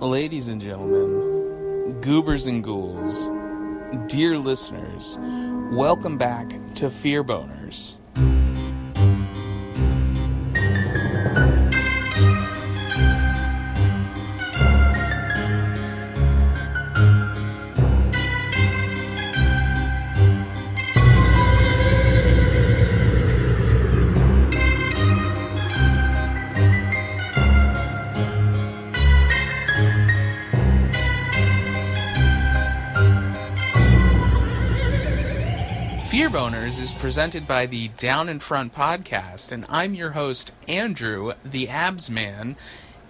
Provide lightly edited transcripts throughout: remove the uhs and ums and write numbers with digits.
Ladies and gentlemen, goobers and ghouls, dear listeners, welcome back to Fearboners. Fearboners is presented by the Down in Front podcast, and I'm your host, Andrew, the Abs Man.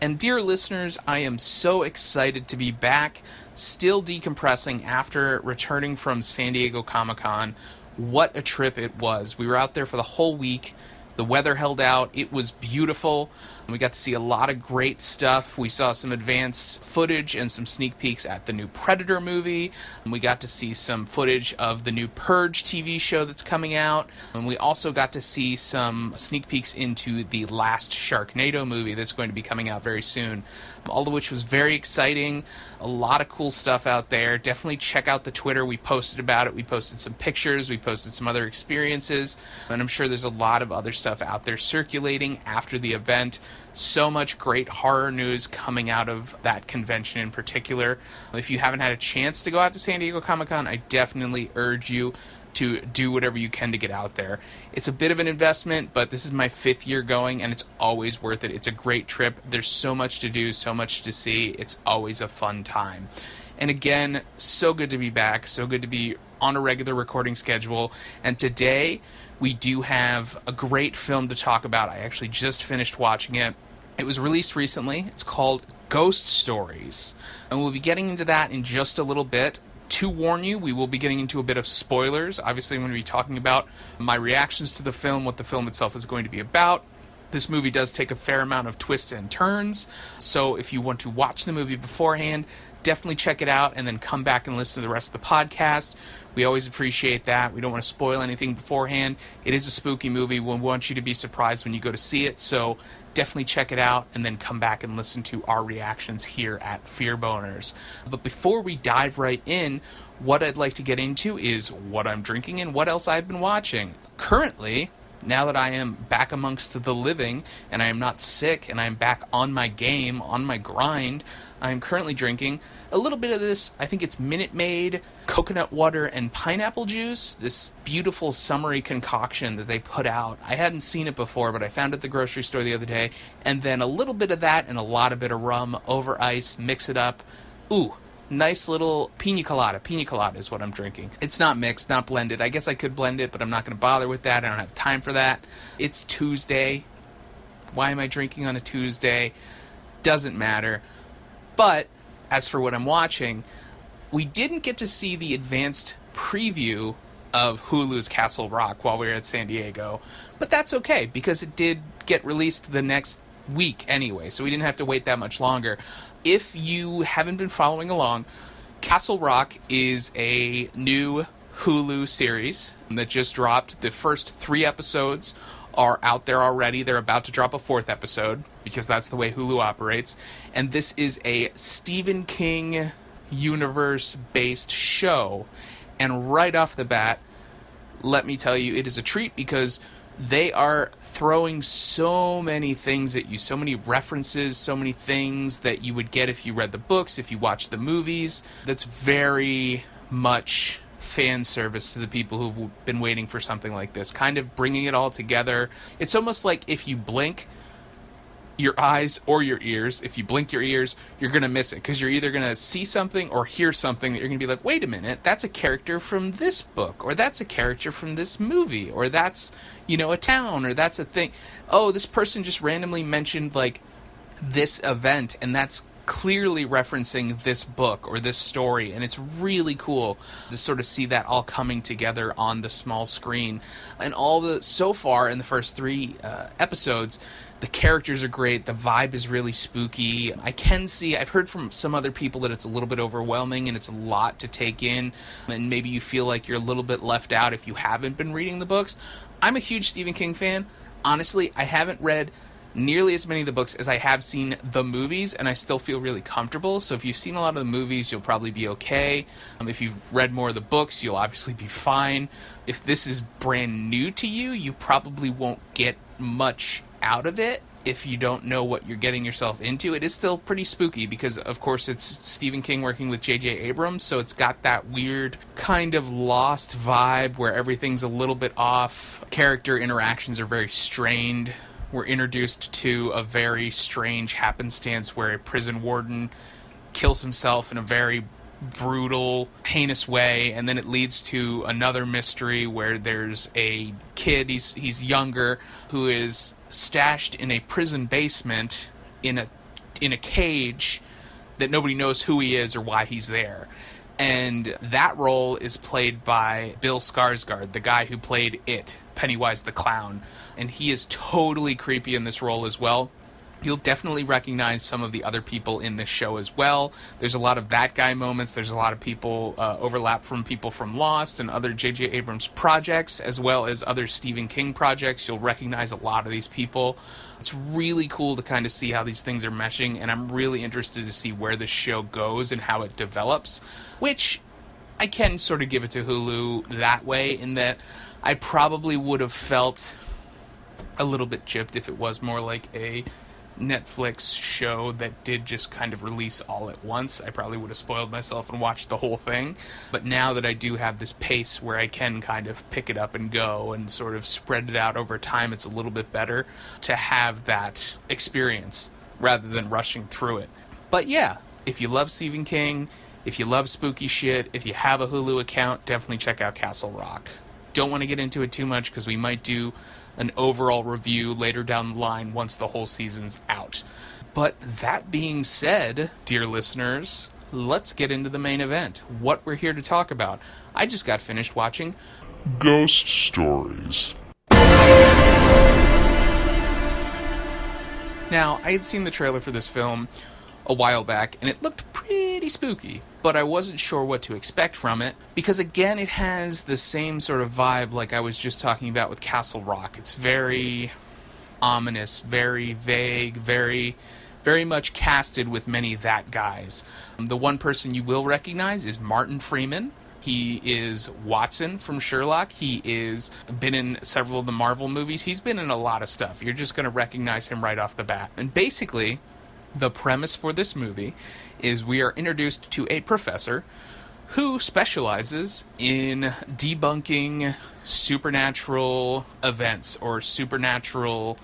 And dear listeners, I am so excited to be back, still decompressing after returning from San Diego Comic-Con. What a trip it was. We were out there for the whole week. The weather held out. It was beautiful. We got to see a lot of great stuff. We saw some advanced footage and some sneak peeks at the new Predator movie. We got to see some footage of the new Purge TV show that's coming out. And we also got to see some sneak peeks into the last Sharknado movie that's going to be coming out very soon. All of which was very exciting. A lot of cool stuff out there. Definitely check out the Twitter. We posted about it. We posted some pictures. We posted some other experiences. And I'm sure there's a lot of other stuff out there circulating after the event. So much great horror news coming out of that convention in particular. If you haven't had a chance to go out to San Diego Comic-Con, I definitely urge you to do whatever you can to get out there. It's a bit of an investment, but this is my 5th year going, and it's always worth it. It's a great trip. There's so much to do, so much to see. It's always a fun time. And again, so good to be back. So good to be on a regular recording schedule. And today, we do have a great film to talk about. I actually just finished watching it. It was released recently. It's called Ghost Stories. And we'll be getting into that in just a little bit. To warn you, we will be getting into a bit of spoilers. Obviously, I'm going to be talking about my reactions to the film, what the film itself is going to be about. This movie does take a fair amount of twists and turns. So if you want to watch the movie beforehand, definitely check it out and then come back and listen to the rest of the podcast. We always appreciate that. We don't want to spoil anything beforehand. It is a spooky movie. We want you to be surprised when you go to see it. So definitely check it out and then come back and listen to our reactions here at Fearboners. But before we dive right in, what I'd like to get into is what I'm drinking and what else I've been watching. Currently, now that I am back amongst the living and I am not sick and I'm back on my game, on my grind, I'm currently drinking a little bit of this, I think it's Minute Maid, coconut water and pineapple juice, this beautiful summery concoction that they put out. I hadn't seen it before, but I found it at the grocery store the other day, and then a little bit of that and a lot of bit of rum over ice, mix it up. Ooh, nice little pina colada. Pina colada is what I'm drinking. It's not mixed, not blended. I guess I could blend it, but I'm not going to bother with that. I don't have time for that. It's Tuesday. Why am I drinking on a Tuesday? Doesn't matter. But as for what I'm watching, we didn't get to see the advanced preview of Hulu's Castle Rock while we were at San Diego. But that's okay, because it did get released the next week anyway, so we didn't have to wait that much longer. If you haven't been following along, Castle Rock is a new Hulu series that just dropped. The first 3 episodes are out there already. They're about to drop a 4th episode, because that's the way Hulu operates. And this is a Stephen King universe-based show. And right off the bat, let me tell you, it is a treat, because they are throwing so many things at you, so many references, so many things that you would get if you read the books, if you watched the movies. That's very much fan service to the people who've been waiting for something like this, kind of bringing it all together. It's almost like if you blink your eyes or your ears, if you blink your ears, you're going to miss it, because you're either going to see something or hear something that you're going to be like, wait a minute, that's a character from this book, or that's a character from this movie, or that's, a town, or that's a thing. Oh, this person just randomly mentioned, like, this event, and that's clearly referencing this book or this story, and it's really cool to sort of see that all coming together on the small screen. And so far in the first 3 episodes, the characters are great, the vibe is really spooky. I've heard from some other people that it's a little bit overwhelming and it's a lot to take in, and maybe you feel like you're a little bit left out if you haven't been reading the books. I'm a huge Stephen King fan. Honestly, I haven't read nearly as many of the books as I have seen the movies, and I still feel really comfortable. So if you've seen a lot of the movies, you'll probably be okay. If you've read more of the books, you'll obviously be fine. If this is brand new to you, you probably won't get much out of it if you don't know what you're getting yourself into. It is still pretty spooky because, of course, it's Stephen King working with J.J. Abrams, so it's got that weird kind of Lost vibe where everything's a little bit off. Character interactions are very strained. We're introduced to a very strange happenstance where a prison warden kills himself in a very brutal, heinous way, and then it leads to another mystery where there's a kid, he's younger, who is stashed in a prison basement in a cage that nobody knows who he is or why he's there. And that role is played by Bill Skarsgård, the guy who played It, Pennywise the Clown. And he is totally creepy in this role as well. You'll definitely recognize some of the other people in this show as well. There's a lot of that guy moments. There's a lot of people overlap from people from Lost and other J.J. Abrams projects, as well as other Stephen King projects. You'll recognize a lot of these people. It's really cool to kind of see how these things are meshing, and I'm really interested to see where this show goes and how it develops, which I can sort of give it to Hulu that way, in that I probably would have felt a little bit gypped if it was more like a Netflix show that did just kind of release all at once. I probably would have spoiled myself and watched the whole thing. But now that I do have this pace where I can kind of pick it up and go and sort of spread it out over time, it's a little bit better to have that experience rather than rushing through it. But yeah, if you love Stephen King, if you love spooky shit, if you have a Hulu account, definitely check out Castle Rock. Don't want to get into it too much because we might do an overall review later down the line once the whole season's out. But that being said, dear listeners, let's get into the main event, what we're here to talk about. I just got finished watching Ghost Stories. Now, I had seen the trailer for this film a while back, and it looked pretty spooky, but I wasn't sure what to expect from it, because again, it has the same sort of vibe like I was just talking about with Castle Rock. It's very ominous, very vague, very much casted with many that guys. The one person you will recognize is Martin Freeman. He is Watson from Sherlock. He is been in several of the Marvel movies. He's been in a lot of stuff. You're just going to recognize him right off the bat. And basically, the premise for this movie is we are introduced to a professor who specializes in debunking supernatural events or supernatural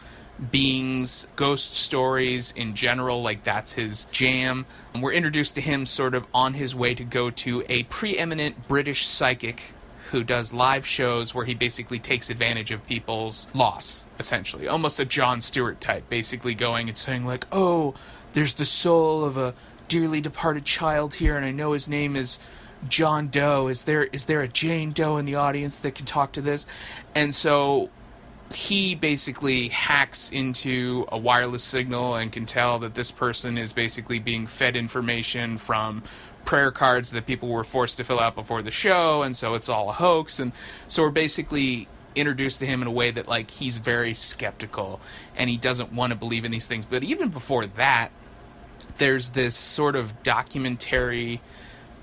beings, ghost stories in general, like that's his jam. And we're introduced to him sort of on his way to go to a preeminent British psychic who does live shows where he basically takes advantage of people's loss, essentially. Almost a Jon Stewart type, basically going and saying like, oh, there's the soul of a dearly departed child here, and I know his name is John Doe. Is there a Jane Doe in the audience that can talk to this? And so he basically hacks into a wireless signal and can tell that this person is basically being fed information from prayer cards that people were forced to fill out before the show, and so it's all a hoax. And so we're basically introduced to him in a way that, like, he's very skeptical and he doesn't want to believe in these things. But even before that, there's this sort of documentary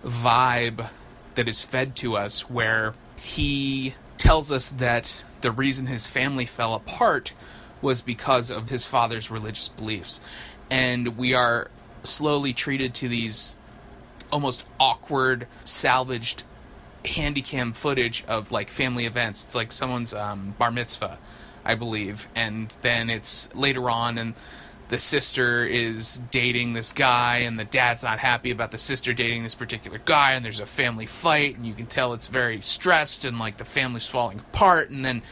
vibe that is fed to us where he tells us that the reason his family fell apart was because of his father's religious beliefs. And we are slowly treated to these almost awkward, salvaged handycam footage of, like, family events. It's like someone's bar mitzvah, I believe. And then it's later on, and the sister is dating this guy, and the dad's not happy about the sister dating this particular guy, and there's a family fight, and you can tell it's very stressed, and, like, the family's falling apart, and then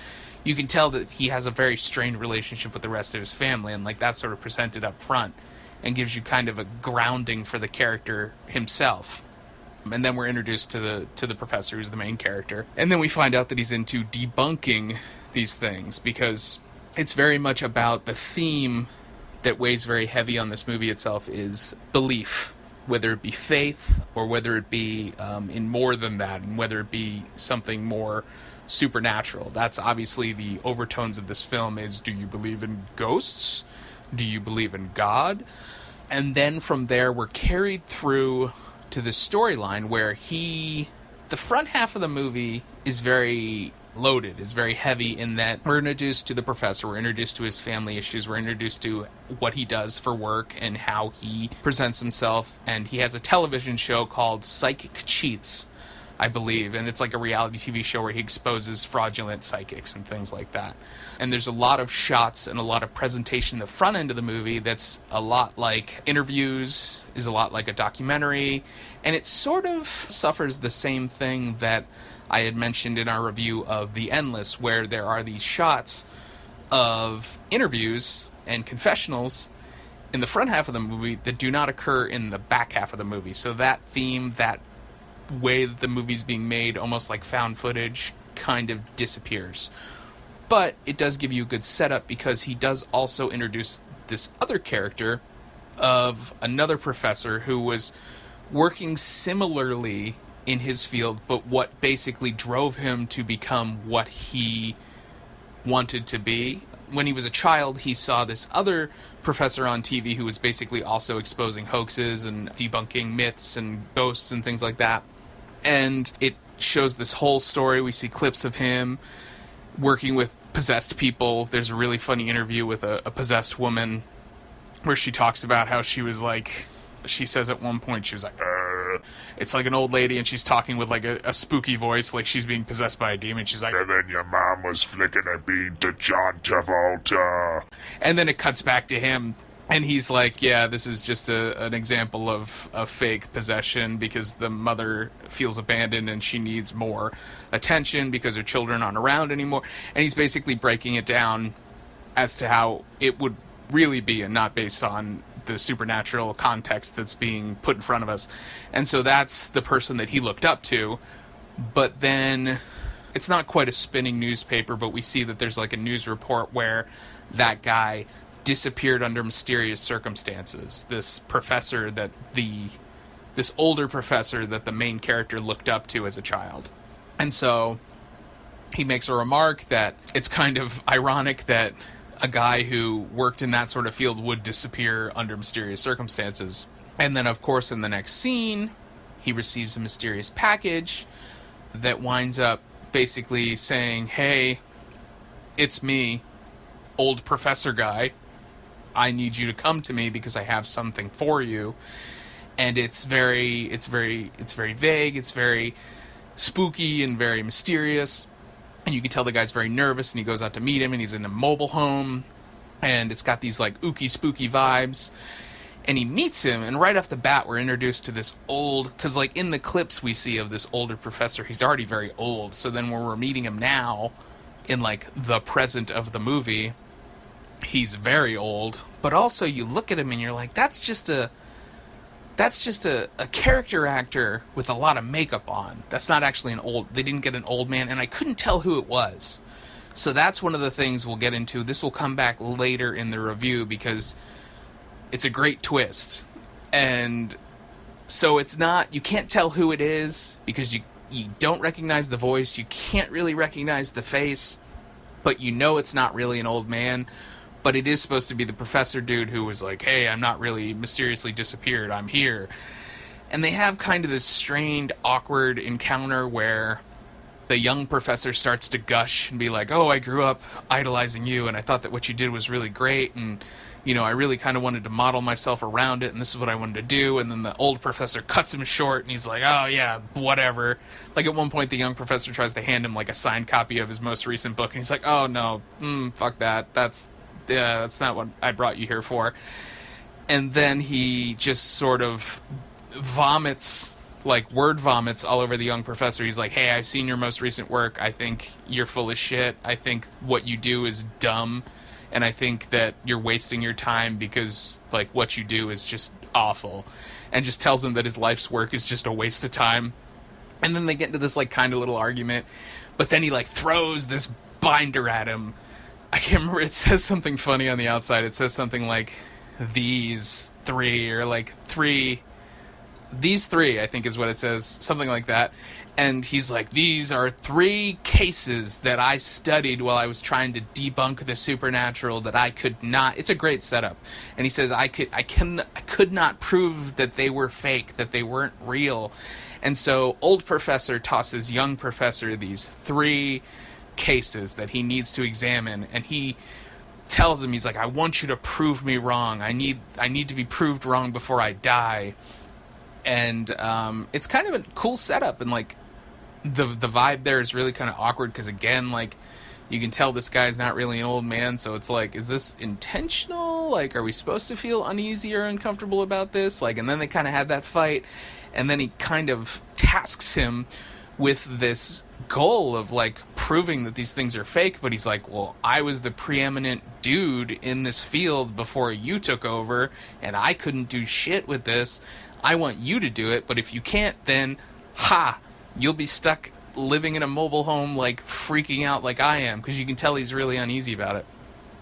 you can tell that he has a very strained relationship with the rest of his family, and, like, that's sort of presented up front and gives you kind of a grounding for the character himself. And then we're introduced to the professor, who's the main character, and then we find out that he's into debunking these things, because it's very much about the theme that weighs very heavy on this movie itself is belief, whether it be faith or whether it be in more than that, and whether it be something more supernatural. That's obviously the overtones of this film is, do you believe in ghosts? Do you believe in God? And then from there, we're carried through to the storyline where the front half of the movie is very loaded, is very heavy in that we're introduced to the professor, we're introduced to his family issues, we're introduced to what he does for work and how he presents himself, and he has a television show called Psychic Cheats, I believe, and it's like a reality TV show where he exposes fraudulent psychics and things like that. And there's a lot of shots and a lot of presentation in the front end of the movie that's a lot like interviews, is a lot like a documentary, and it sort of suffers the same thing that I had mentioned in our review of The Endless, where there are these shots of interviews and confessionals in the front half of the movie that do not occur in the back half of the movie. So that theme, that way that the movie's being made, almost like found footage, kind of disappears. But it does give you a good setup because he does also introduce this other character of another professor who was working similarly in his field, but what basically drove him to become what he wanted to be. When he was a child, he saw this other professor on TV who was basically also exposing hoaxes and debunking myths and ghosts and things like that. And it shows this whole story. We see clips of him working with possessed people. There's a really funny interview with a possessed woman where she talks about how she was like, she says at one point, she was like, it's like an old lady and she's talking with like a spooky voice, like she's being possessed by a demon. She's like, And then your mom was flicking a bean to John Travolta. And then it cuts back to him and he's like, yeah, this is just an example of a fake possession because the mother feels abandoned and she needs more attention because her children aren't around anymore. And he's basically breaking it down as to how it would really be and not based on the supernatural context that's being put in front of us. And so that's the person that he looked up to. But then it's not quite a spinning newspaper, but we see that there's like a news report where that guy disappeared under mysterious circumstances. This professor that this older professor that the main character looked up to as a child. And so he makes a remark that it's kind of ironic that a guy who worked in that sort of field would disappear under mysterious circumstances. And then, of course, in the next scene, he receives a mysterious package that winds up basically saying, hey, it's me, old professor guy. I need you to come to me because I have something for you. And it's very vague, it's very spooky and very mysterious. And you can tell the guy's very nervous, and he goes out to meet him, and he's in a mobile home, and it's got these, like, ooky, spooky vibes. And he meets him, and right off the bat, we're introduced to this old... Because, like, in the clips we see of this older professor, he's already very old. So then when we're meeting him now, in, like, the present of the movie, he's very old. But also, you look at him, and you're like, that's just a character actor with a lot of makeup on. That's not actually they didn't get an old man, and I couldn't tell who it was. So that's one of the things we'll get into. This will come back later in the review because it's a great twist. And so you can't tell who it is because you don't recognize the voice, you can't really recognize the face, but you know it's not really an old man. But it is supposed to be the professor dude who was like, hey, I'm not really mysteriously disappeared, I'm here. And they have kind of this strained, awkward encounter where the young professor starts to gush and be like, oh, I grew up idolizing you, and I thought that what you did was really great, and, you know, I really kind of wanted to model myself around it, and this is what I wanted to do. And then the old professor cuts him short, and he's like, oh, yeah, whatever. Like, at one point, the young professor tries to hand him, like, a signed copy of his most recent book, and he's like, oh, no, fuck that, that's not what I brought you here for. And then he just sort of vomits, like word vomits all over the young professor. He's like, hey, I've seen your most recent work. I think you're full of shit. I think what you do is dumb. And I think that you're wasting your time because, like, what you do is just awful. And just tells him that his life's work is just a waste of time. And then they get into this, like, kind of little argument. But then he, like, throws this binder at him. I can't remember, it says something funny on the outside. It says something like, these three, or like three these three, I think is what it says, something like that. And he's like, these are 3 cases that I studied while I was trying to debunk the supernatural that I could not. It's a great setup. And he says, I could not prove that they were fake, that they weren't real. And so old professor tosses young professor these 3 cases that he needs to examine, and he tells him, he's like, I want you to prove me wrong. I need to be proved wrong before I die. And it's kind of a cool setup, and like the vibe there is really kind of awkward because, again, like, you can tell this guy's not really an old man, so it's like, is this intentional? Like, are we supposed to feel uneasy or uncomfortable about this? Like, and then they kind of had that fight, and then he kind of tasks him with this goal of like proving that these things are fake, but he's like, well, I was the preeminent dude in this field before you took over, and I couldn't do shit with this. I want you to do it, but if you can't, then you'll be stuck living in a mobile home, like freaking out like I am, because you can tell he's really uneasy about it.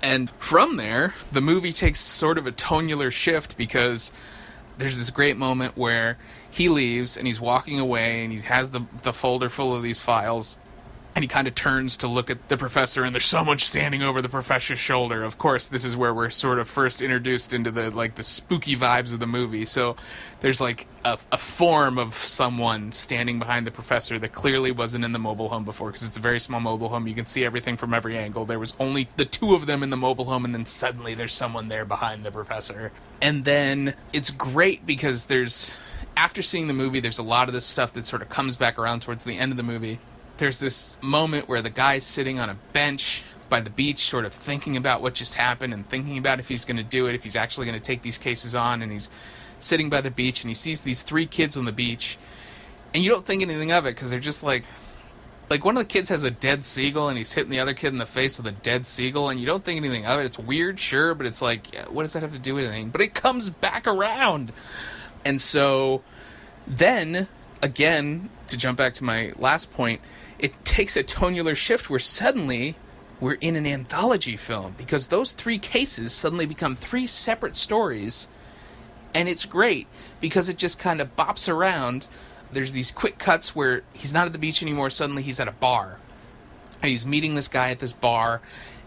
And from there, the movie takes sort of a tonular shift, because there's this great moment where he leaves and he's walking away and he has the folder full of these files, and he kind of turns to look at the professor, and there's someone standing over the professor's shoulder. Of course, this is where we're sort of first introduced into the spooky vibes of the movie. So there's like a form of someone standing behind the professor that clearly wasn't in the mobile home before, because it's a very small mobile home. You can see everything from every angle. There was only the 2 of them in the mobile home, and then suddenly there's someone there behind the professor. And then it's great because after seeing the movie, there's a lot of this stuff that sort of comes back around towards the end of the movie. There's this moment where the guy's sitting on a bench by the beach, sort of thinking about what just happened and thinking about if he's going to do it, if he's actually going to take these cases on, and he's sitting by the beach and he sees these 3 kids on the beach, and you don't think anything of it because they're just like one of the kids has a dead seagull and he's hitting the other kid in the face with a dead seagull, and you don't think anything of it. It's weird, sure, but it's like, what does that have to do with anything? But it comes back around. And so then, again, to jump back to my last point, it takes a tonular shift where suddenly we're in an anthology film, because those 3 cases suddenly become 3 separate stories, and it's great because it just kind of bops around. There's these quick cuts where he's not at the beach anymore, suddenly he's at a bar, and he's meeting this guy at this bar,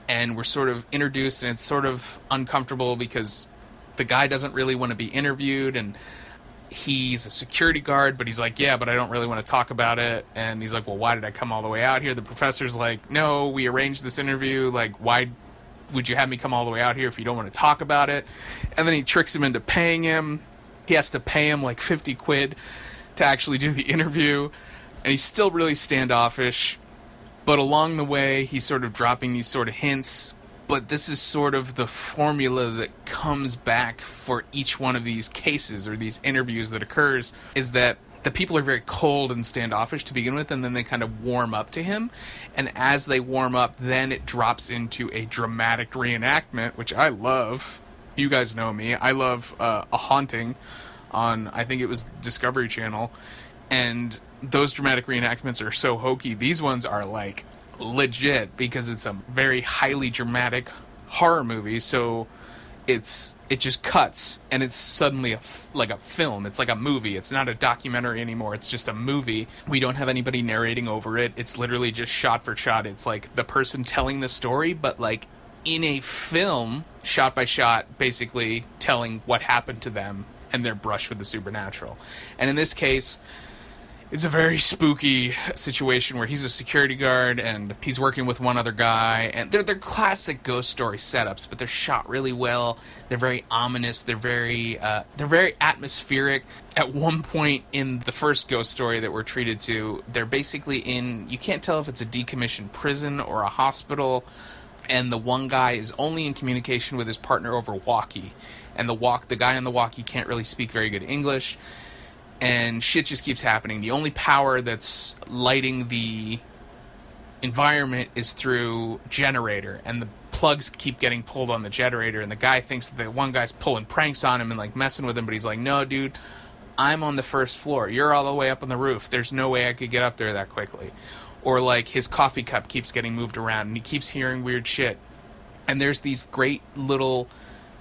and we're sort of introduced, and it's sort of uncomfortable because the guy doesn't really want to be interviewed, and he's a security guard, but he's like, yeah, but I don't really want to talk about it. And he's like, well, why did I come all the way out here? The professor's like, no, we arranged this interview. Like, why would you have me come all the way out here if you don't want to talk about it? And then he tricks him into paying him. He has to pay him like 50 quid to actually do the interview. And he's still really standoffish. But along the way, he's sort of dropping these sort of hints. But this is sort of the formula that comes back for each one of these cases or these interviews that occurs, is that the people are very cold and standoffish to begin with, and then they kind of warm up to him. And as they warm up, then it drops into a dramatic reenactment, which I love. You guys know me. I love A Haunting on, I think it was Discovery Channel. And those dramatic reenactments are so hokey. These ones are like legit, because it's a very highly dramatic horror movie, so it just cuts and it's suddenly like a film. It's like a movie. It's not a documentary anymore. It's just a movie. We don't have anybody narrating over it. It's literally just shot for shot. It's like the person telling the story, but like in a film, shot by shot, basically telling what happened to them and their brush with the supernatural. And in this case, it's a very spooky situation where he's a security guard and he's working with one other guy, and they're classic ghost story setups, but they're shot really well. They're very ominous. They're very atmospheric. At one point in the first ghost story that we're treated to, they're basically you can't tell if it's a decommissioned prison or a hospital, and the one guy is only in communication with his partner over walkie, and the guy on the walkie can't really speak very good English. And shit just keeps happening. The only power that's lighting the environment is through generator, and the plugs keep getting pulled on the generator, and the guy thinks that the one guy's pulling pranks on him and like messing with him, but he's like, no, dude, I'm on the first floor. You're all the way up on the roof. There's no way I could get up there that quickly. Or like his coffee cup keeps getting moved around, and he keeps hearing weird shit. And there's these great little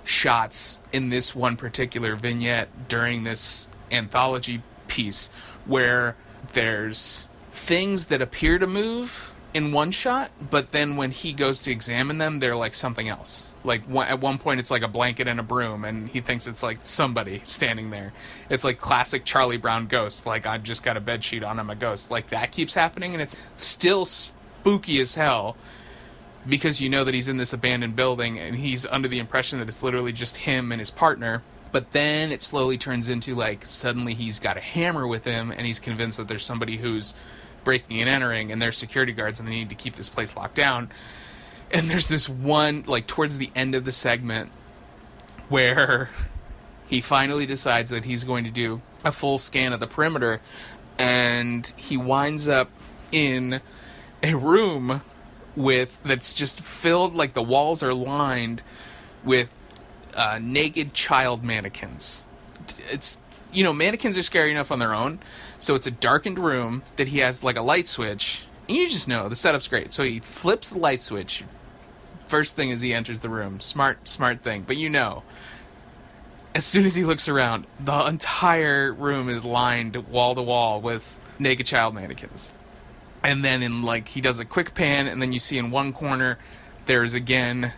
shots in this one particular vignette during this anthology piece where there's things that appear to move in one shot, but then when he goes to examine them, they're like something else. Like at one point it's like a blanket and a broom, and he thinks it's like somebody standing there. It's like classic Charlie Brown ghost, like I've just got a bedsheet on, I'm a ghost. Like that keeps happening, and it's still spooky as hell because you know that he's in this abandoned building and he's under the impression that it's literally just him and his partner. But then it slowly turns into like suddenly he's got a hammer with him and he's convinced that there's somebody who's breaking and entering, and they're security guards, and they need to keep this place locked down. And there's this one, like, towards the end of the segment where he finally decides that he's going to do a full scan of the perimeter, and he winds up in a room that's just filled, like, the walls are lined with naked child mannequins. It's, mannequins are scary enough on their own, so it's a darkened room that he has, like, a light switch, and you just know, the setup's great. So he flips the light switch, first thing as he enters the room. Smart thing, but as soon as he looks around, the entire room is lined wall to wall with naked child mannequins. And then he does a quick pan, and then you see in one corner, there's again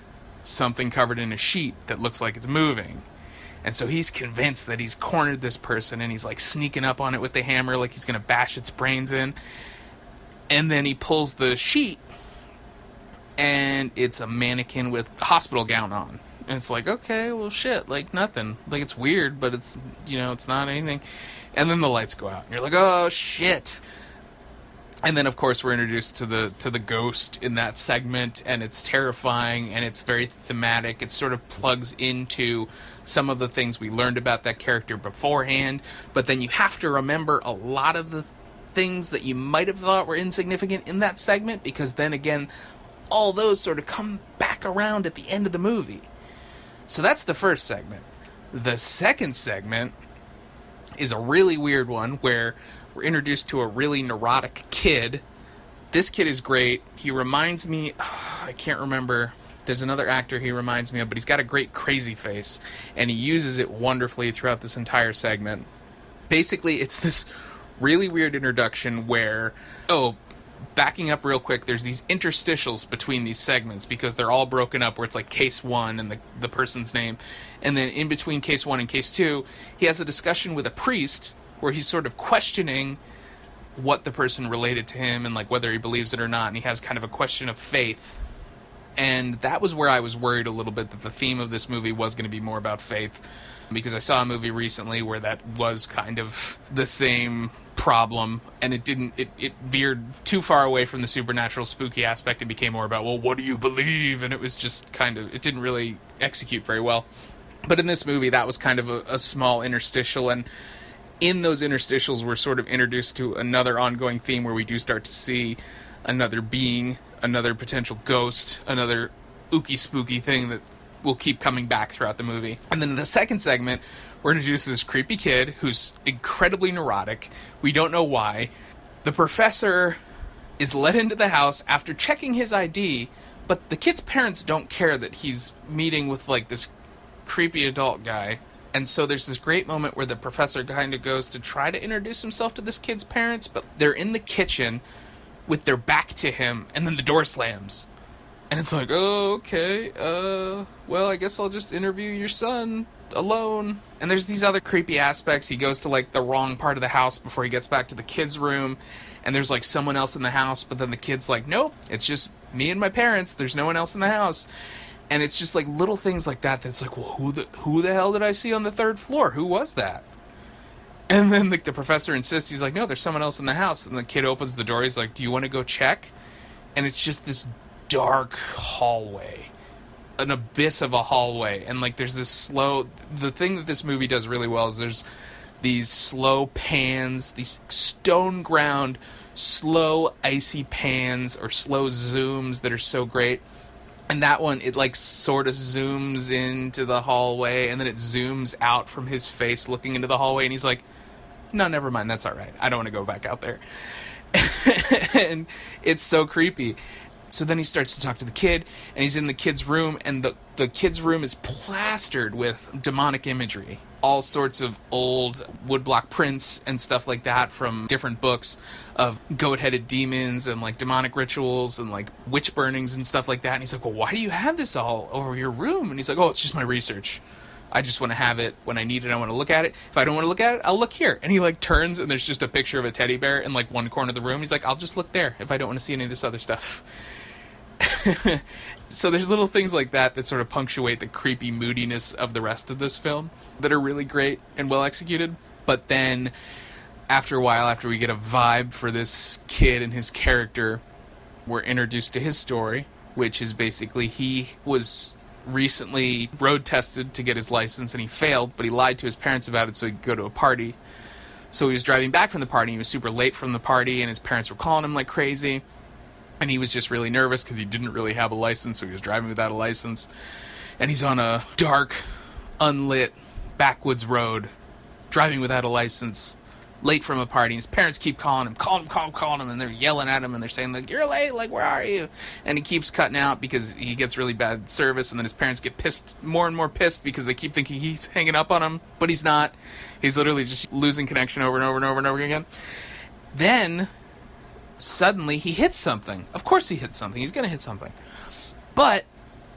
something covered in a sheet that looks like it's moving. And so he's convinced that he's cornered this person, and he's like sneaking up on it with the hammer like he's going to bash its brains in. And then he pulls the sheet, and it's a mannequin with a hospital gown on. And it's like, okay, well, shit, like nothing. Like, it's weird, but it's, it's not anything. And then the lights go out, and you're like, oh, shit. And then, of course, we're introduced to the ghost in that segment, and it's terrifying, and it's very thematic. It sort of plugs into some of the things we learned about that character beforehand, but then you have to remember a lot of the things that you might have thought were insignificant in that segment, because then again, all those sort of come back around at the end of the movie. So that's the first segment. The second segment is a really weird one where we're introduced to a really neurotic kid. This kid is great. He reminds me, I can't remember, there's another actor he reminds me of, but he's got a great crazy face, and he uses it wonderfully throughout this entire segment. Basically, it's this really weird introduction where, backing up real quick, there's these interstitials between these segments because they're all broken up where it's like case 1 and the person's name. And then in between case 1 and case 2, he has a discussion with a priest where he's sort of questioning what the person related to him and like whether he believes it or not. And he has kind of a question of faith. And that was where I was worried a little bit that the theme of this movie was going to be more about faith, because I saw a movie recently where that was kind of the same problem, and it veered too far away from the supernatural spooky aspect and became more about, well, what do you believe? And it was just it didn't really execute very well. But in this movie, that was kind of a small interstitial, and in those interstitials, we're sort of introduced to another ongoing theme where we do start to see another being, another potential ghost, another ooky spooky thing that will keep coming back throughout the movie. And then in the second segment, we're introduced to this creepy kid who's incredibly neurotic. We don't know why. The professor is let into the house after checking his ID, but the kid's parents don't care that he's meeting with like this creepy adult guy. And so there's this great moment where the professor kind of goes to try to introduce himself to this kid's parents, but they're in the kitchen with their back to him, and then the door slams. And it's like, oh, okay, well, I guess I'll just interview your son alone. And there's these other creepy aspects. He goes to, like, the wrong part of the house before he gets back to the kid's room, and there's, like, someone else in the house, but then the kid's like, nope, it's just me and my parents, there's no one else in the house. And it's just, like, little things like that that's like, well, who the hell did I see on the third floor? Who was that? And then, like, the professor insists, he's like, no, there's someone else in the house. And the kid opens the door, he's like, do you want to go check? And it's just this dark hallway, an abyss of a hallway, and like there's this the thing that this movie does really well is there's these slow pans, these stone ground slow icy pans or slow zooms that are so great. And that one, it like sort of zooms into the hallway and then it zooms out from his face looking into the hallway, and he's like, no, never mind, that's all right, I don't want to go back out there. And it's so creepy. So then he starts to talk to the kid, and he's in the kid's room, and the kid's room is plastered with demonic imagery. All sorts of old woodblock prints and stuff like that from different books of goat-headed demons and, like, demonic rituals and, like, witch burnings and stuff like that. And he's like, well, why do you have this all over your room? And he's like, oh, it's just my research. I just want to have it when I need it. I want to look at it. If I don't want to look at it, I'll look here. And he, like, turns, and there's just a picture of a teddy bear in, like, one corner of the room. He's like, I'll just look there if I don't want to see any of this other stuff. So there's little things like that sort of punctuate the creepy moodiness of the rest of this film that are really great and well executed. But then after a while, after we get a vibe for this kid and his character, we're introduced to his story, which is basically he was recently road tested to get his license and he failed, but he lied to his parents about it so he could go to a party. So he was driving back from the party, he was super late from the party, and his parents were calling him like crazy. And he was just really nervous because he didn't really have a license, so he was driving without a license. And he's on a dark, unlit, backwoods road, driving without a license, late from a party. And his parents keep calling him, and they're yelling at him, and they're saying, like, you're late, like, where are you? And he keeps cutting out because he gets really bad service, and then his parents get more and more pissed because they keep thinking he's hanging up on them, but he's not. He's literally just losing connection over and over and over and over again. Then suddenly he hits something. Of course he hits something. He's going to hit something. But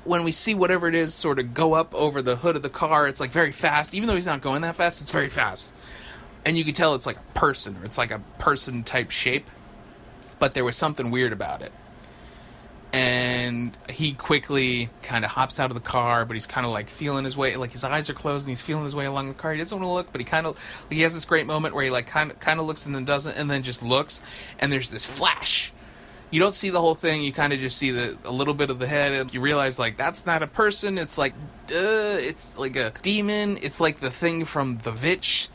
when we see whatever it is sort of go up over the hood of the car, it's like very fast. Even though he's not going that fast, it's very fast. And you can tell it's like a person, or it's like a person type shape. But there was something weird about it. And he quickly kind of hops out of the car, but he's kind of like feeling his way, like his eyes are closed and he's feeling his way along the car. He doesn't want to look, but he has this great moment where he like kind of looks and then doesn't, and then just looks, and there's this flash. You don't see the whole thing, you kind of just see a little bit of the head, and you realize like that's not a person, it's like a demon. It's like the thing from the witch,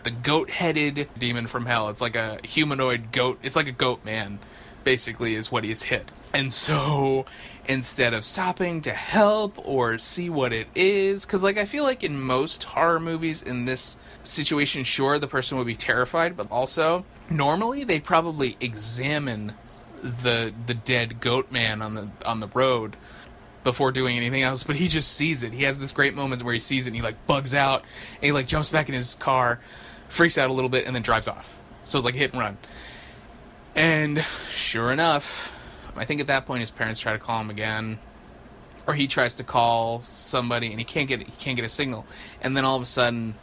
the goat-headed demon from hell. It's like a humanoid goat. It's like a goat man, basically, is what he's hit. And so, instead of stopping to help or see what it is, because, like, I feel like in most horror movies in this situation, sure, the person would be terrified, but also, normally, they'd probably examine the dead goat man on the road before doing anything else, but he just sees it. He has this great moment where he sees it, and he, like, bugs out, and he, like, jumps back in his car, freaks out a little bit, and then drives off. So it's like hit and run. And sure enough, I think at that point his parents try to call him again, or he tries to call somebody and he can't get a signal. And then all of a sudden,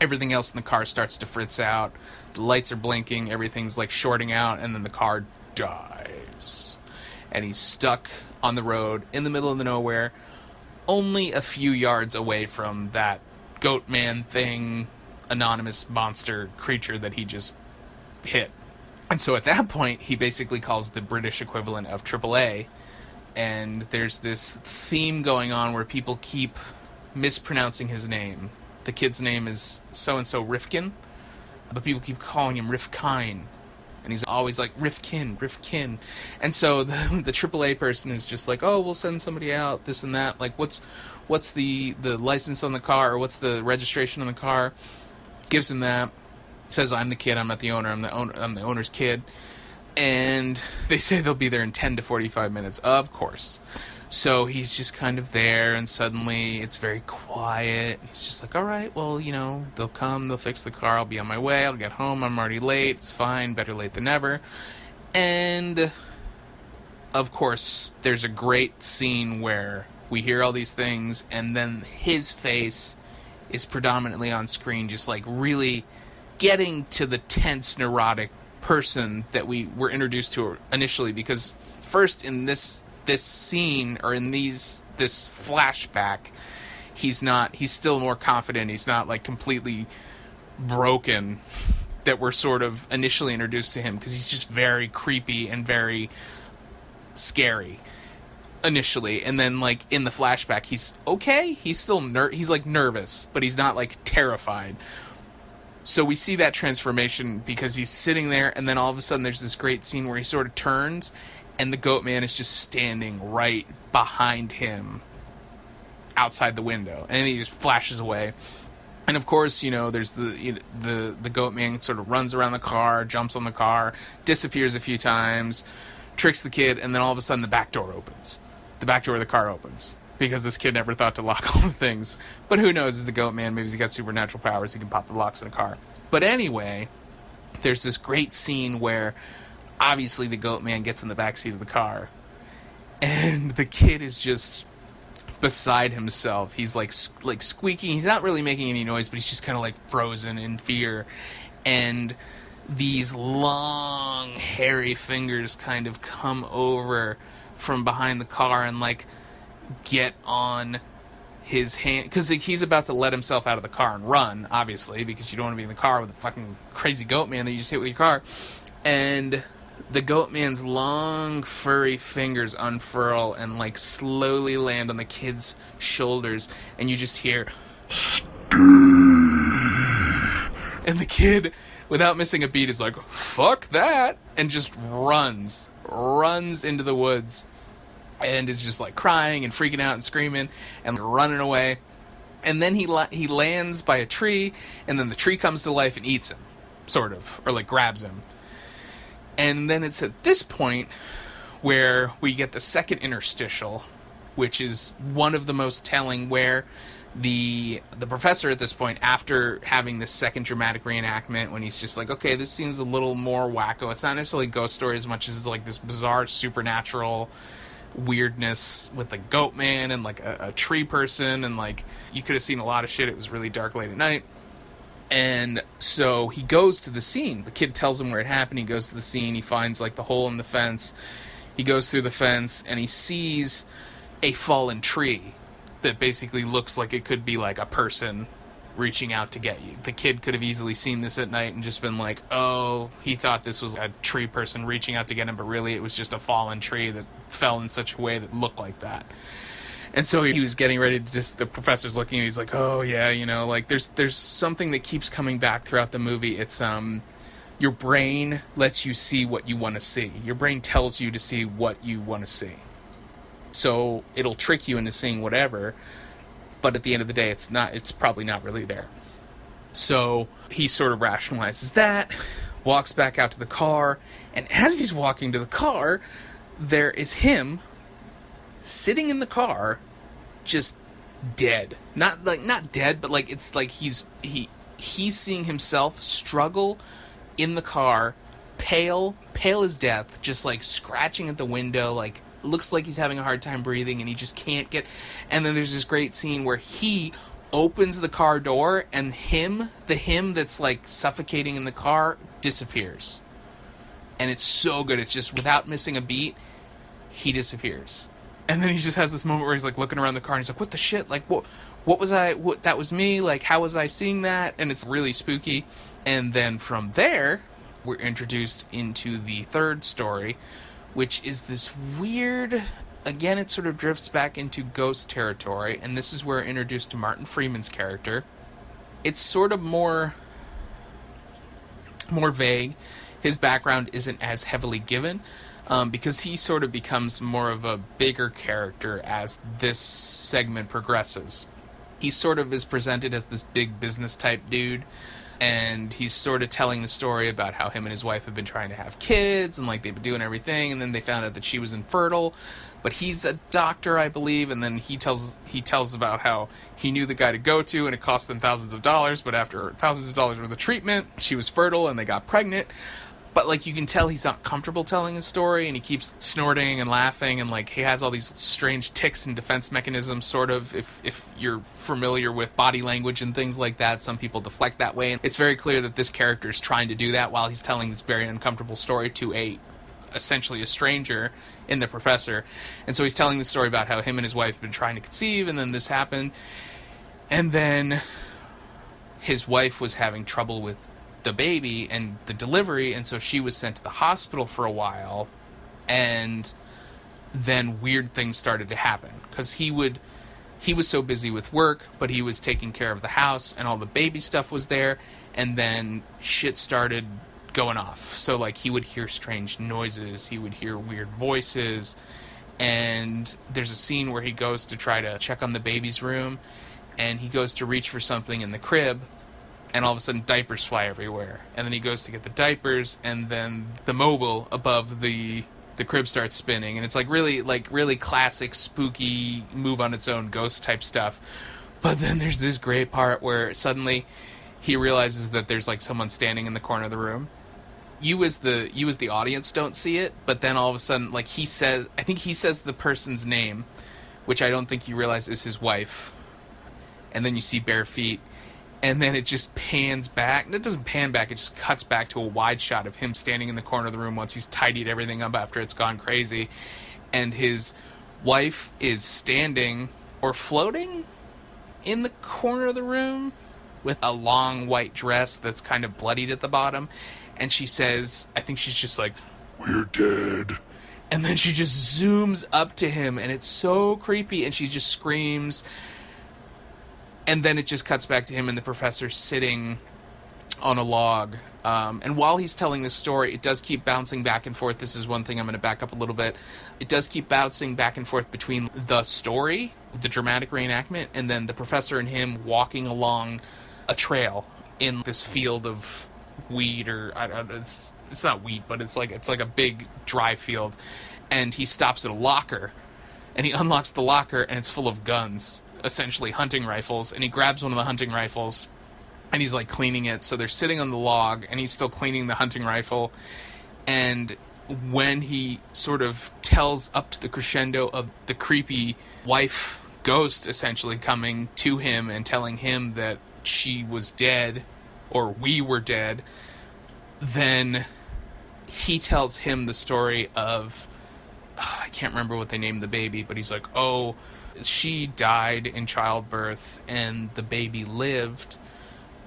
everything else in the car starts to fritz out. The lights are blinking, everything's like shorting out, and then the car dies. And he's stuck on the road in the middle of the nowhere, only a few yards away from that goat man thing, anonymous monster creature that he just hit. And so at that point, he basically calls the British equivalent of AAA, and there's this theme going on where people keep mispronouncing his name. The kid's name is so-and-so Rifkin, but people keep calling him Rifkine, and he's always like, Rifkin. And so the AAA person is just like, oh, we'll send somebody out, this and that. Like, what's the license on the car, or what's the registration on the car? Gives him that. Says, I'm the kid, I'm not the owner, I'm the owner's kid. And they say they'll be there in 10 to 45 minutes, of course. So he's just kind of there, and suddenly it's very quiet. He's just like, all right, well, they'll come, they'll fix the car, I'll be on my way, I'll get home, I'm already late, it's fine, better late than never. And, of course, there's a great scene where we hear all these things, and then his face is predominantly on screen, just like really getting to the tense, neurotic person that we were introduced to initially, because first in this scene, or in this flashback, he's still more confident, he's not like completely broken that we're sort of initially introduced to him, because he's just very creepy and very scary initially, and then like in the flashback he's okay, he's still he's like nervous, but he's not like terrified. So we see that transformation because he's sitting there, and then all of a sudden there's this great scene where he sort of turns, and the goat man is just standing right behind him outside the window, and he just flashes away. And of course, there's the goat man sort of runs around the car, jumps on the car, disappears a few times, tricks the kid, and then all of a sudden the back door opens. The back door of the car opens. Because this kid never thought to lock all the things. But who knows, he's a goat man, maybe he's got supernatural powers, he can pop the locks in a car. But anyway, there's this great scene where obviously the goat man gets in the back seat of the car, and the kid is just beside himself. He's like squeaking. He's not really making any noise, but he's just kind of like frozen in fear. And these long, hairy fingers kind of come over from behind the car and like get on his hand, because he's about to let himself out of the car and run, obviously, because you don't want to be in the car with a fucking crazy goat man that you just hit with your car. And the goat man's long, furry fingers unfurl and, like, slowly land on the kid's shoulders, and you just hear, and the kid, without missing a beat, is like, fuck that, and just runs into the woods, and is just, like, crying and freaking out and screaming and running away. And then he lands by a tree, and then the tree comes to life and eats him, sort of, or, like, grabs him. And then it's at this point where we get the second interstitial, which is one of the most telling, where the professor at this point, after having this second dramatic reenactment, when he's just like, okay, this seems a little more wacko. It's not necessarily a ghost story as much as it's like this bizarre supernatural weirdness with the goat man and like a tree person, and like you could have seen a lot of shit. It was really dark late at night. And so he goes to the scene. The kid tells him where it happened. He goes to the scene. He finds, like, the hole in the fence. He goes through the fence, and he sees a fallen tree that basically looks like it could be, like, a person reaching out to get you. The kid could have easily seen this at night and just been like, oh, he thought this was a tree person reaching out to get him, but really it was just a fallen tree that fell in such a way that looked like that. And so he was getting ready to just, the professor's looking and he's like, oh yeah, you know, like there's something that keeps coming back throughout the movie. It's, your brain lets you see what you want to see. Your brain tells you to see what you want to see. So it'll trick you into seeing whatever, but at the end of the day, it's probably not really there. So he sort of rationalizes that, walks back out to the car, and as he's walking to the car, there is him sitting in the car, just dead. Not dead, but like it's like he's seeing himself struggle in the car, pale as death, just like scratching at the window, like looks like he's having a hard time breathing, and he just can't get. And then there's this great scene where he opens the car door, and the him that's like suffocating in the car disappears. And it's so good. It's just without missing a beat, he disappears. And then he just has this moment where he's like looking around the car and he's like, what the shit? Like, what that was me? Like, how was I seeing that? And it's really spooky. And then from there, we're introduced into the third story, which is this weird, again, it sort of drifts back into ghost territory. And this is where we're introduced to Martin Freeman's character. It's sort of more vague. His background isn't as heavily given. Because he sort of becomes more of a bigger character as this segment progresses. He sort of is presented as this big business type dude, and he's sort of telling the story about how him and his wife have been trying to have kids, and like they've been doing everything, and then they found out that she was infertile, but he's a doctor, I believe, and then he tells about how he knew the guy to go to, and it cost them thousands of dollars, but after thousands of dollars worth of treatment, she was fertile, and they got pregnant. But, like, you can tell he's not comfortable telling his story, and he keeps snorting and laughing, and, like, he has all these strange tics and defense mechanisms, sort of, if you're familiar with body language and things like that. Some people deflect that way. And it's very clear that this character is trying to do that while he's telling this very uncomfortable story to essentially a stranger in the professor. And so he's telling the story about how him and his wife have been trying to conceive, and then this happened. And then his wife was having trouble with the baby and the delivery, and so she was sent to the hospital for a while, and then weird things started to happen because he was so busy with work, but he was taking care of the house and all the baby stuff was there, and then shit started going off. So like he would hear strange noises, he would hear weird voices, and there's a scene where he goes to try to check on the baby's room, and he goes to reach for something in the crib, and all of a sudden diapers fly everywhere. And then he goes to get the diapers, and then the mobile above the the crib starts spinning, and it's really classic spooky move on its own ghost type stuff. But then there's this great part where suddenly he realizes that there's like someone standing in the corner of the room. You as the audience don't see it, but then all of a sudden, like, he says the person's name, which I don't think you realize is his wife. And then you see bare feet, and then it just pans back. It doesn't pan back, it just cuts back to a wide shot of him standing in the corner of the room once he's tidied everything up after it's gone crazy. And his wife is standing or floating in the corner of the room with a long white dress that's kind of bloodied at the bottom. And she says, I think she's just like, "We're dead." And then she just zooms up to him, and it's so creepy, and she just screams. And then it just cuts back to him and the professor sitting on a log. And while he's telling this story, it does keep bouncing back and forth. This is one thing I'm going to back up a little bit. It does keep bouncing back and forth between the story, the dramatic reenactment, and then the professor and him walking along a trail in this field of weed, or I don't know, it's not wheat, but it's like a big dry field. And he stops at a locker, and he unlocks the locker, and it's full of guns, essentially hunting rifles. And he grabs one of the hunting rifles, and he's like cleaning it. So they're sitting on the log, and he's still cleaning the hunting rifle. And when he sort of tells up to the crescendo of the creepy wife ghost essentially coming to him and telling him that she was dead, or we were dead, then he tells him the story of, I can't remember what they named the baby, but he's like, oh, she died in childbirth and the baby lived,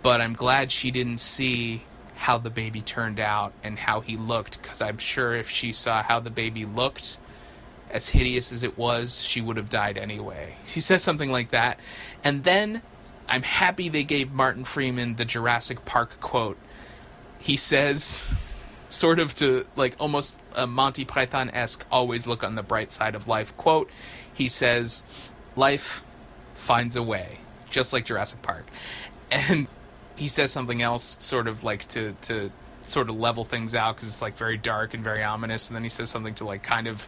but I'm glad she didn't see how the baby turned out and how he looked, because I'm sure if she saw how the baby looked, as hideous as it was, she would have died anyway. She says something like that. And then I'm happy they gave Martin Freeman the Jurassic Park quote. He says, sort of to, like, almost a Monty Python-esque, always look on the bright side of life quote. He says, life finds a way, just like Jurassic Park. And he says something else, sort of like to sort of level things out, because it's like very dark and very ominous. And then he says something to like kind of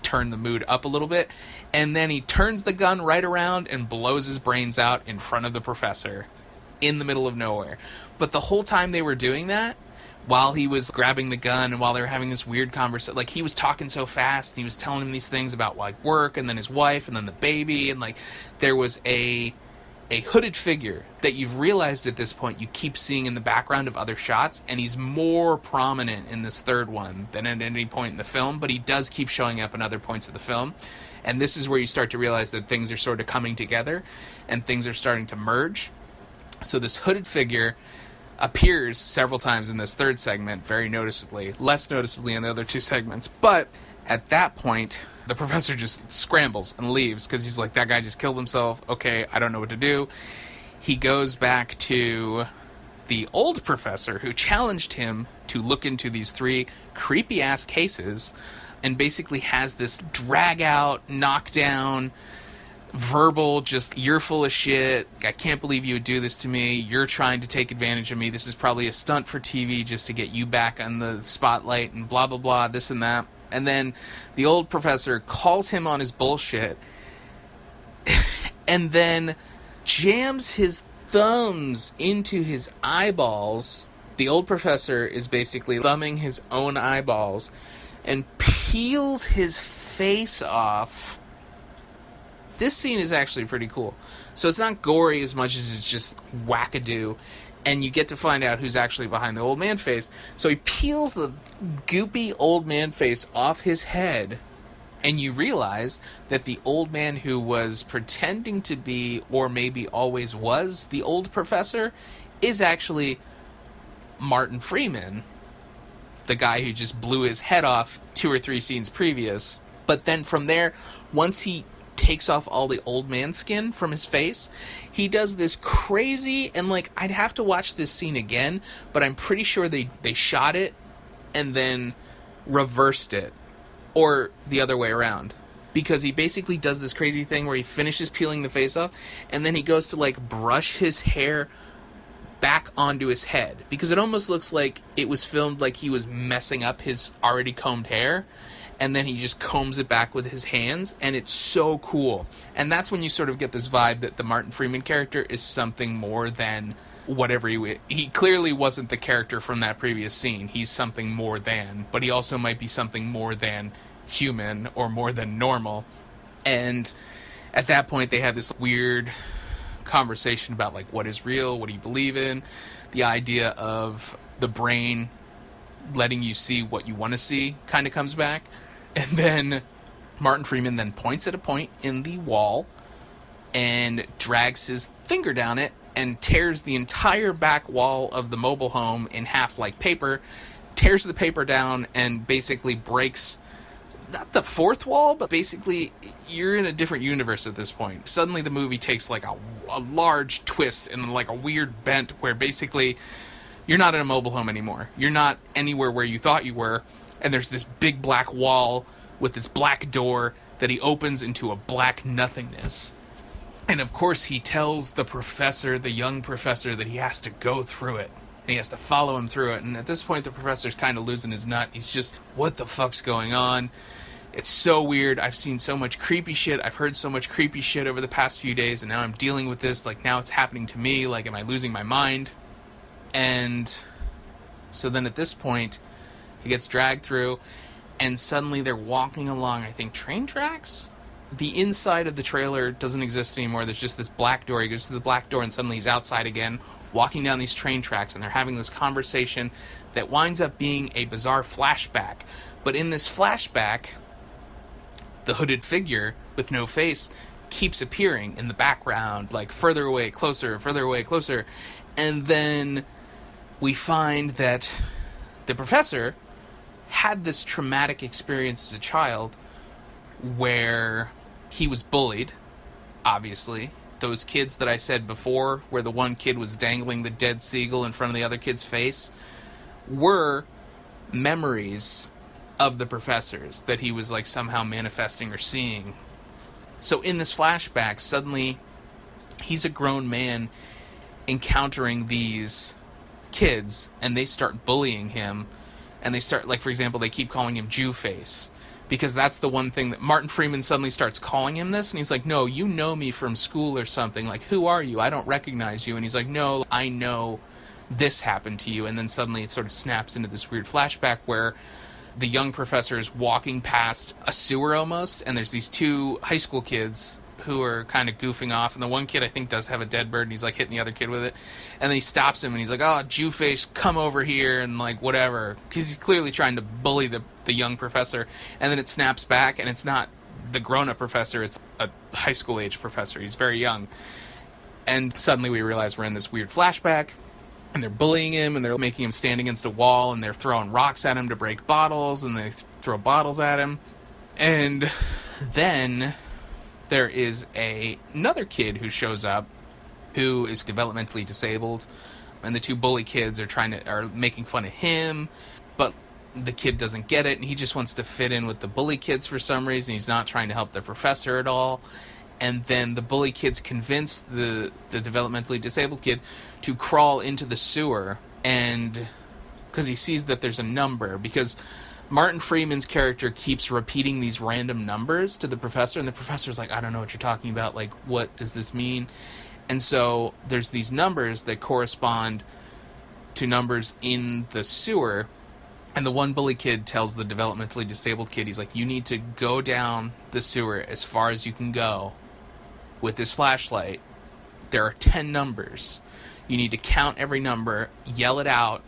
turn the mood up a little bit, and then he turns the gun right around and blows his brains out in front of the professor in the middle of nowhere. But the whole time they were doing that, while he was grabbing the gun and while they were having this weird conversation, like, he was talking so fast and he was telling him these things about like work and then his wife and then the baby, and like there was a hooded figure that you've realized at this point you keep seeing in the background of other shots, and he's more prominent in this third one than at any point in the film, but he does keep showing up in other points of the film. And this is where you start to realize that things are sort of coming together and things are starting to merge. So this hooded figure appears several times in this third segment, very noticeably, less noticeably in the other two segments. But at that point, the professor just scrambles and leaves, because he's like, that guy just killed himself. Okay, I don't know what to do. He goes back to the old professor who challenged him to look into these three creepy-ass cases, and basically has this drag-out, knockdown, verbal, just, you're full of shit, I can't believe you would do this to me, you're trying to take advantage of me, this is probably a stunt for TV just to get you back on the spotlight, and blah blah blah, this and that. And then the old professor calls him on his bullshit and then jams his thumbs into his eyeballs. The old professor is basically thumbing his own eyeballs and peels his face off. This scene is actually pretty cool. So it's not gory as much as it's just wackadoo, and you get to find out who's actually behind the old man face. So he peels the goopy old man face off his head, and you realize that the old man who was pretending to be, or maybe always was, the old professor is actually Martin Freeman, the guy who just blew his head off 2 or 3 scenes previous. But then from there, once he takes off all the old man skin from his face, he does this crazy, and like, I'd have to watch this scene again, but I'm pretty sure they shot it and then reversed it, or the other way around, because he basically does this crazy thing where he finishes peeling the face off, and then he goes to like brush his hair back onto his head, because it almost looks like it was filmed like he was messing up his already combed hair. and then he just combs it back with his hands, and it's so cool. And that's when you sort of get this vibe that the Martin Freeman character is something more than whatever he clearly wasn't the character from that previous scene. He's something more than, but he also might be something more than human or more than normal. And at that point they have this weird conversation about like what is real, what do you believe in, the idea of the brain letting you see what you want to see kind of comes back. And then Martin Freeman then points at a point in the wall and drags his finger down it and tears the entire back wall of the mobile home in half like paper, tears the paper down, and basically breaks, not the fourth wall, but basically you're in a different universe at this point. Suddenly the movie takes like a large twist and like a weird bent where basically you're not in a mobile home anymore. You're not anywhere where you thought you were, and there's this big black wall with this black door that he opens into a black nothingness. And of course he tells the professor, the young professor, that he has to go through it. And he has to follow him through it. And at this point the professor's kind of losing his nut. He's just, what the fuck's going on? It's so weird. I've seen so much creepy shit. I've heard so much creepy shit over the past few days, and now I'm dealing with this. Like, now it's happening to me. Like, am I losing my mind? And so then at this point, he gets dragged through, and suddenly they're walking along, I think, train tracks? The inside of the trailer doesn't exist anymore. There's just this black door. He goes to the black door, and suddenly he's outside again, walking down these train tracks, and they're having this conversation that winds up being a bizarre flashback. But in this flashback, the hooded figure with no face keeps appearing in the background, like further away, closer, further away, closer. And then we find that the professor had this traumatic experience as a child where he was bullied, obviously. Those kids that I said before, where the one kid was dangling the dead seagull in front of the other kid's face, were memories of the professors that he was like somehow manifesting or seeing. So in this flashback, suddenly he's a grown man encountering these kids, and they start bullying him, and they start, like, for example, they keep calling him Jew Face, because that's the one thing that Martin Freeman suddenly starts calling him this, and he's like, no, you know me from school or something, like, who are you? I don't recognize you. And he's like, no, I know this happened to you. And then suddenly it sort of snaps into this weird flashback where the young professor is walking past a sewer almost, and there's these two high school kids who are kind of goofing off, and the one kid I think does have a dead bird, and he's like hitting the other kid with it, and then he stops him, and he's like, oh, Jew Face, come over here, and like whatever, because he's clearly trying to bully the young professor. And then it snaps back, and it's not the grown-up professor, it's a high school age professor. He's very young. And suddenly we realize we're in this weird flashback, and they're bullying him, and they're making him stand against a wall, and they're throwing rocks at him to break bottles, and they throw bottles at him. And then there is another kid who shows up who is developmentally disabled, and the two bully kids are making fun of him, but the kid doesn't get it, and he just wants to fit in with the bully kids for some reason. He's not trying to help the professor at all. And then the bully kids convince the developmentally disabled kid to crawl into the sewer, and because he sees that there's a number, because Martin Freeman's character keeps repeating these random numbers to the professor, and the professor's like, I don't know what you're talking about, like, what does this mean? And so there's these numbers that correspond to numbers in the sewer, and the one bully kid tells the developmentally disabled kid, he's like, you need to go down the sewer as far as you can go with this flashlight. There are 10 numbers. You need to count every number, yell it out,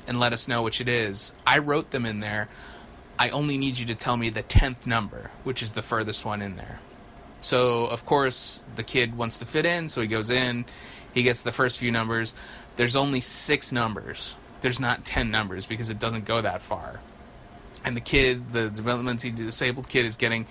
and let us know which it is. I wrote them in there. I only need you to tell me the 10th number, which is the furthest one in there. So, of course, the kid wants to fit in, so he goes in. He gets the first few numbers. There's only 6 numbers. There's not 10 numbers because it doesn't go that far. And the kid, the developmentally disabled kid, is getting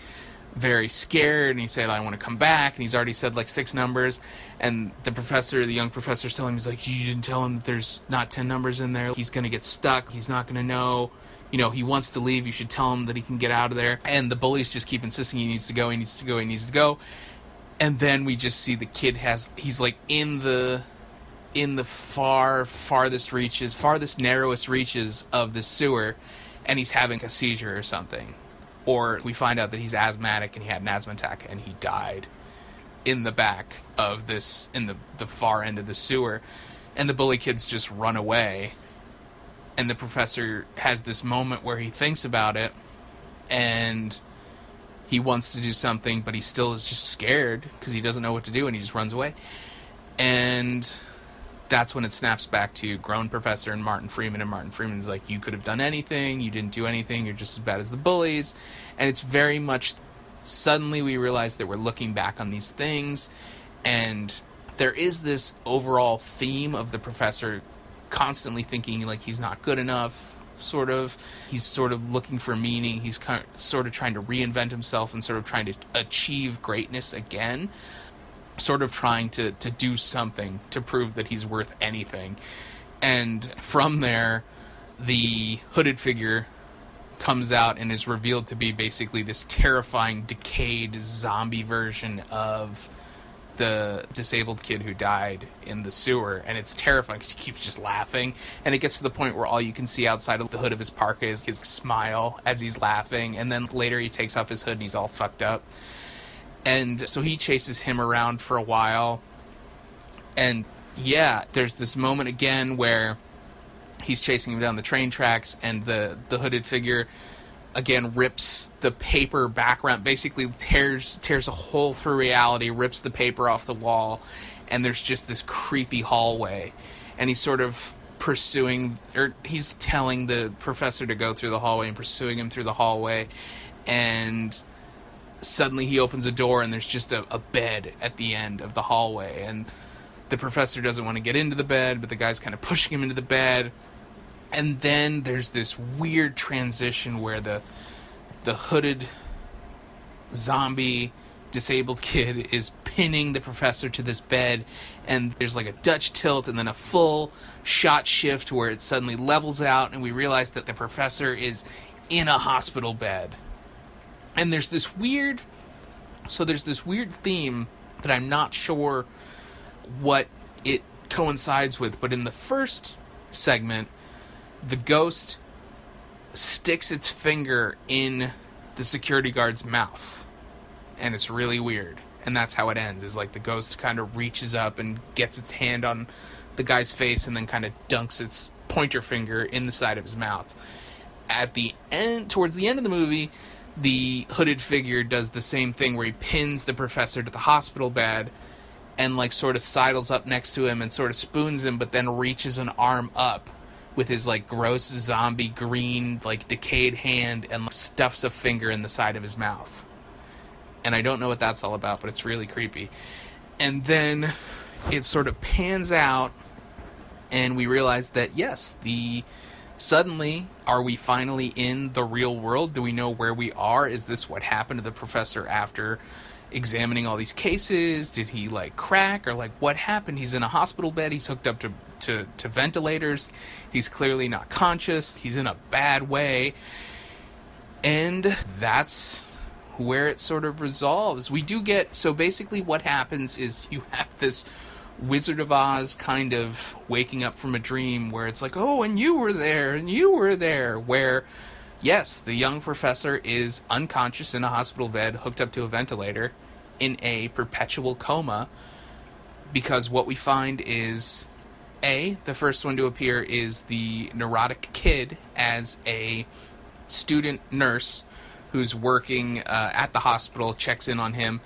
very scared, and he said, I want to come back, and he's already said like 6 numbers, and the young professor's telling him, he's like, you didn't tell him that there's not 10 numbers in there, he's going to get stuck, he's not going to know, he wants to leave, you should tell him that he can get out of there. And the bullies just keep insisting he needs to go, and then we just see the kid he's like in the farthest narrowest reaches of the sewer, and he's having a seizure or something. Or we find out that he's asthmatic and he had an asthma attack and he died in the back of this, in the far end of the sewer. And the bully kids just run away. And the professor has this moment where he thinks about it and he wants to do something, but he still is just scared because he doesn't know what to do, and he just runs away. And that's when it snaps back to grown professor and Martin Freeman, and Martin Freeman's like, you could have done anything, you didn't do anything, you're just as bad as the bullies. And it's very much, suddenly we realize that we're looking back on these things, and there is this overall theme of the professor constantly thinking like he's not good enough, sort of. He's sort of looking for meaning. He's sort of trying to reinvent himself and sort of trying to achieve greatness again. Sort of trying to do something to prove that he's worth anything. And from there, the hooded figure comes out and is revealed to be basically this terrifying, decayed zombie version of the disabled kid who died in the sewer. And it's terrifying because he keeps just laughing, and it gets to the point where all you can see outside of the hood of his parka is his smile as he's laughing, and then later he takes off his hood and he's all fucked up. And so he chases him around for a while, and yeah, there's this moment again where he's chasing him down the train tracks, and the hooded figure again rips the paper background, basically tears a hole through reality, rips the paper off the wall, and there's just this creepy hallway. And he's sort of pursuing, or he's telling the professor to go through the hallway and pursuing him through the hallway, and suddenly he opens a door and there's just a bed at the end of the hallway, and the professor doesn't want to get into the bed, but the guy's kind of pushing him into the bed. And then there's this weird transition where the hooded zombie disabled kid is pinning the professor to this bed, and there's like a Dutch tilt and then a full shot shift where it suddenly levels out, and we realize that the professor is in a hospital bed. And there's this weird theme that I'm not sure what it coincides with, but in the first segment, the ghost sticks its finger in the security guard's mouth, and it's really weird. And that's how it ends, is like the ghost kind of reaches up and gets its hand on the guy's face and then kind of dunks its pointer finger in the side of his mouth. At the end, towards the end of the movie, the hooded figure does the same thing where he pins the professor to the hospital bed and like sort of sidles up next to him and sort of spoons him, but then reaches an arm up with his like gross zombie green like decayed hand and like, stuffs a finger in the side of his mouth. And I don't know what that's all about, but it's really creepy. And then it sort of pans out and we realize that yes, suddenly, are we finally in the real world? Do we know where we are? Is this what happened to the professor after examining all these cases? Did he like crack, or like what happened? He's in a hospital bed. He's hooked up to ventilators. He's clearly not conscious. He's in a bad way. And that's where it sort of resolves. We do get, so basically what happens is you have this Wizard of Oz kind of waking up from a dream where it's like, oh, and you were there, where, yes, the young professor is unconscious in a hospital bed, hooked up to a ventilator, in a perpetual coma, because what we find is, the first one to appear is the neurotic kid as a student nurse who's working at the hospital, checks in on him.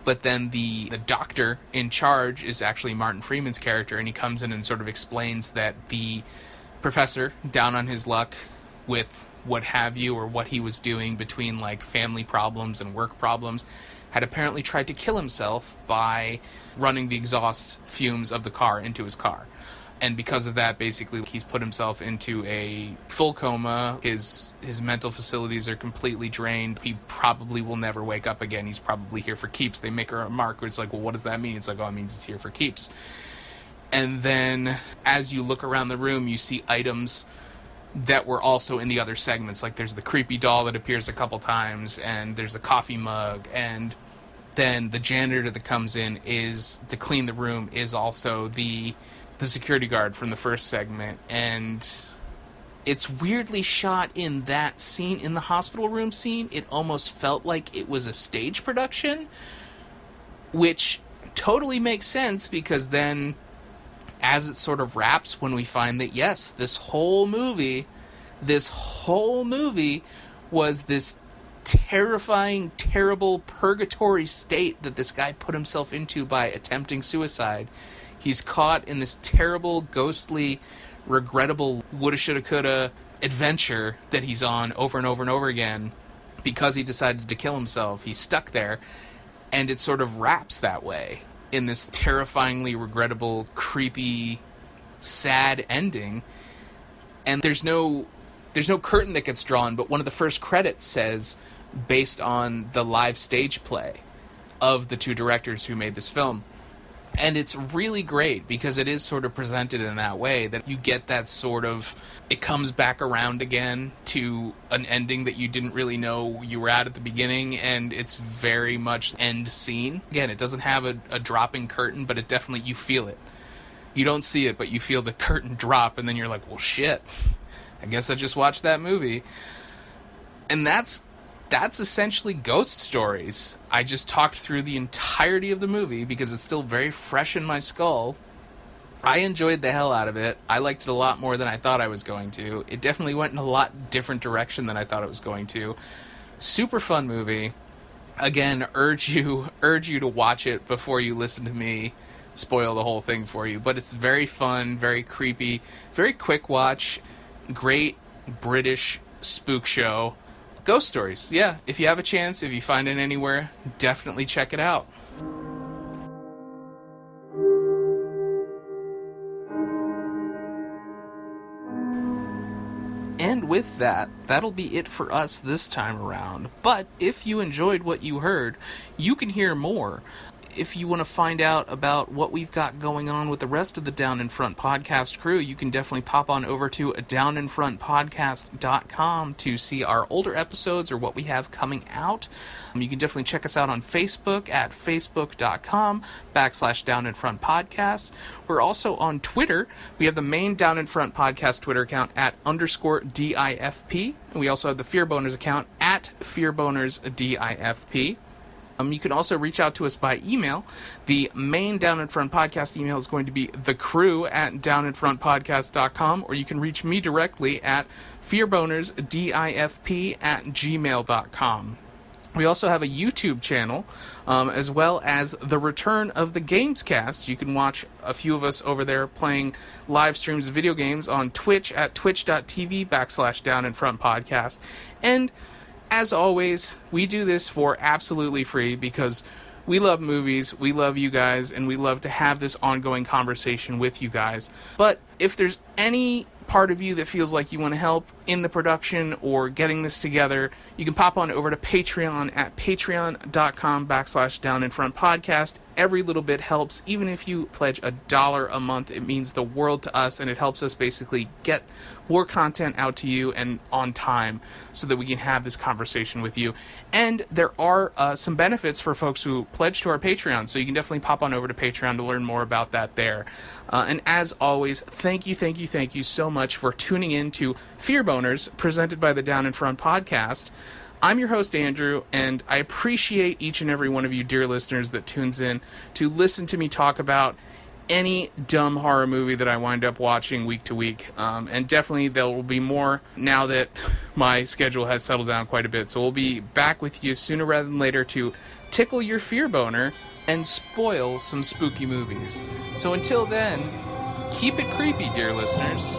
But then the doctor in charge is actually Martin Freeman's character, and he comes in and sort of explains that the professor, down on his luck with what have you, or what he was doing between like family problems and work problems, had apparently tried to kill himself by running the exhaust fumes of the car into his car. And because of that, basically, he's put himself into a full coma. His mental facilities are completely drained. He probably will never wake up again. He's probably here for keeps. They make a remark where it's like, well, what does that mean? It's like, oh, it means it's here for keeps. And then, as you look around the room, you see items that were also in the other segments. Like, there's the creepy doll that appears a couple times, and there's a coffee mug, and then the janitor that comes in is to clean the room is also the security guard from the first segment. And It's weirdly shot in that scene, in the hospital room scene. It almost felt like it was a stage production, which totally makes sense because then as it sort of wraps, when we find that, yes, this whole movie was this terrifying, terrible purgatory state that this guy put himself into by attempting suicide. He's caught in this terrible, ghostly, regrettable woulda, shoulda, coulda adventure that he's on over and over and over again because he decided to kill himself. He's stuck there, and it sort of wraps that way in this terrifyingly regrettable, creepy, sad ending. And there's no curtain that gets drawn, but one of the first credits says, based on the live stage play of the two directors who made this film. And it's really great because it is sort of presented in that way, that you get that sort of, it comes back around again to an ending that you didn't really know you were at the beginning, and it's very much end scene. Again, it doesn't have a dropping curtain, but it definitely, you feel it. You don't see it, but you feel the curtain drop, and then you're like, well, shit, I guess I just watched that movie. And that's essentially Ghost Stories. I just talked through the entirety of the movie because it's still very fresh in my skull. I enjoyed the hell out of it. I liked it a lot more than I thought I was going to. It definitely went in a lot different direction than I thought it was going to. Super fun movie. Again, urge you to watch it before you listen to me spoil the whole thing for you. But it's very fun, very creepy, very quick watch. Great British spook show. Ghost Stories. Yeah, if you have a chance, if you find it anywhere, definitely check it out. And with that, that'll be it for us this time around. But if you enjoyed what you heard, you can hear more. If you want to find out about what we've got going on with the rest of the Down in Front podcast crew, you can definitely pop on over to downinfrontpodcast.com to see our older episodes or what we have coming out. You can definitely check us out on Facebook at facebook.com/downinfrontpodcast. We're also on Twitter. We have the main Down in Front podcast Twitter account at _DIFP. And we also have the fearboners account at fearbonersDIFP. You can also reach out to us by email. The main Down in Front podcast email is going to be thecrew@downinfrontpodcast.com, or you can reach me directly at fearbonersdifp@gmail.com. We also have a YouTube channel, as well as the return of the Gamescast. You can watch a few of us over there playing live streams of video games on Twitch at twitch.tv/downinfrontpodcast. And as always, we do this for absolutely free because we love movies, we love you guys, and we love to have this ongoing conversation with you guys. But if there's any part of you that feels like you want to help in the production or getting this together, you can pop on over to Patreon at patreon.com/downinfrontpodcast. Every little bit helps. Even if you pledge $1 a month, it means the world to us, and it helps us basically get more content out to you and on time so that we can have this conversation with you. And there are some benefits for folks who pledge to our Patreon, so you can definitely pop on over to Patreon to learn more about that there. And as always, thank you so much for tuning in to Fear Boners, presented by the Down in Front podcast. I'm your host, Andrew, and I appreciate each and every one of you dear listeners that tunes in to listen to me talk about any dumb horror movie that I wind up watching week to week. And definitely there will be more now that my schedule has settled down quite a bit. So we'll be back with you sooner rather than later to tickle your fear boner and spoil some spooky movies. So until then, keep it creepy, dear listeners.